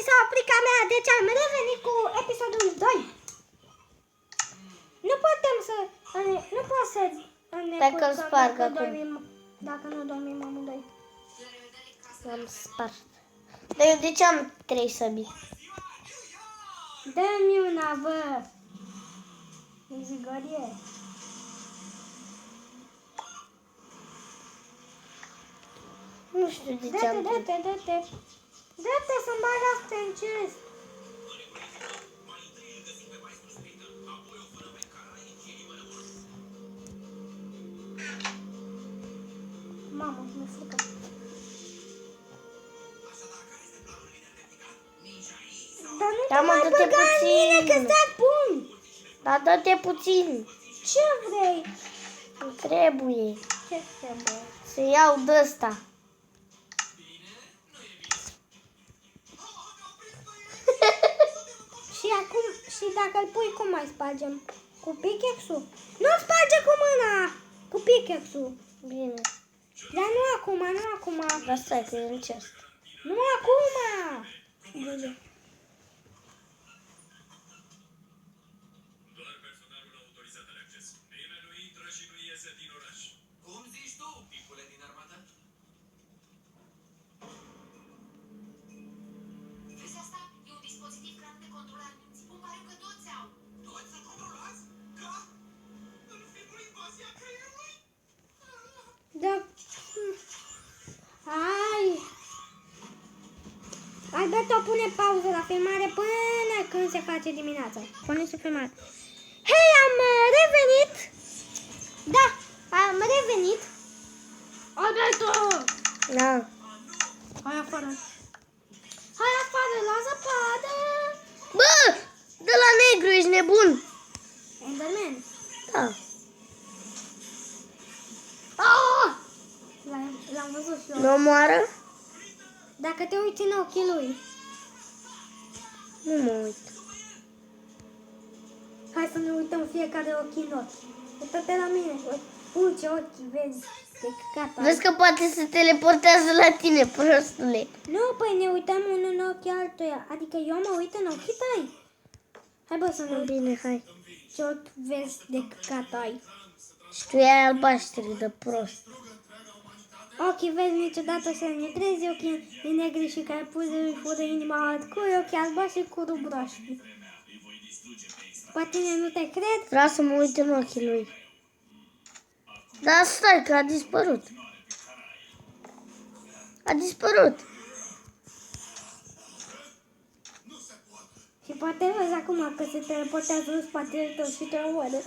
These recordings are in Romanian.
s-a oprit camera, deci am revenit cu episodul 2. Nu putem să... Nu pot să ne culcăm dacă nu dormim amândoi. L-am spart. Dar eu de ce am 3 săbii? Dă-mi una, bă! E zigorie. Nu știu de ce am 3. Dă-te! Dă-te să-mi bag asta în chest. Mamă, mi-e frică. Dar nu te mai băga în mine, că-ți dat pun! Dar dă-te puțin. Ce vrei? Nu trebuie. Ce trebuie? Să iau de-ăsta. Și acum, și dacă îl pui, cum mai spargem? Cu pickaxe-ul? Nu sparge cu mâna! Cu pickaxe-ul. Bine. Dar nu acum, nu acum. Dar stai că e în chest. Nu acum! Bine. Da. Hai, Beto, pune pauză la filmare până când se face dimineața. Pune-și filmare. Hei, am revenit! Da, am revenit. Alberto! Da. Hai afară. Hai afară, la zăpadă! Bă! De la negru, ești nebun. Enderman. Da. Oh! L-am văzut și eu. Nu moară? Dacă te uiți în ochii lui. Nu mă uit. Hai să ne uităm fiecare ochi în ochi. Uită-te la mine. Ui, ce ochi vezi. De căcat. Vezi că poate se teleportează la tine, prostule. Nu, păi ne uităm unul în ochii altuia. Adică eu mă uit în ochii tăi. Hai, bă, să ne uităm. Bine, hai. Ce ochi vezi de căcat ai. Și tu ai albaștri de prost. Ochii vezi niciodată să negrezi, ochii negri și care fură inima altcui, ochii albaștri cu rubroși. Poate tine nu te cred? Vreau să mă uit în ochii lui. Dar stai, că a dispărut. A dispărut. Și poate vezi acum că se teleportează în spatele tău și te omoară.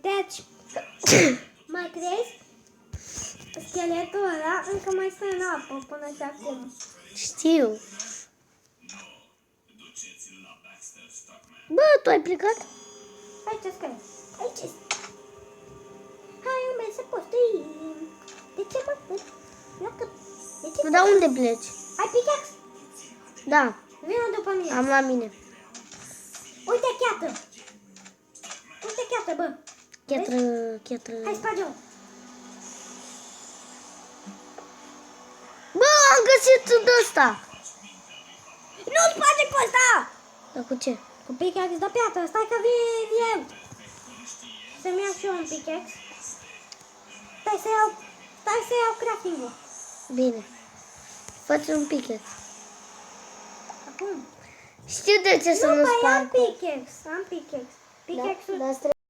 Deci, mai crezi? Scheletul ăla încă mai stă în apă până și acum. Știu. Bă, tu ai plecat? Hai ce scrie? Aici. Hai, umbe, să postui. De ce mă? De ce? Dar unde pleci? Ai pickaxe? Da, Vino după mine. am la mine. Uite cheatră. Uite cheatră, bă. Chetră. Hai, sparge-o. Bă, am găsit de ăsta. Nu sparge cu ăsta! Dar cu ce? Cu pickaxe de piatră. Stai că vin eu. Să-mi iau și eu un pickaxe. Stai să iau crafting-ul. Bine. Fă-ți un pickaxe. Acum. Știu de ce să nu Nu, mai am sparg. pickaxe. Am pickaxe. Pickaxe-ul... Da,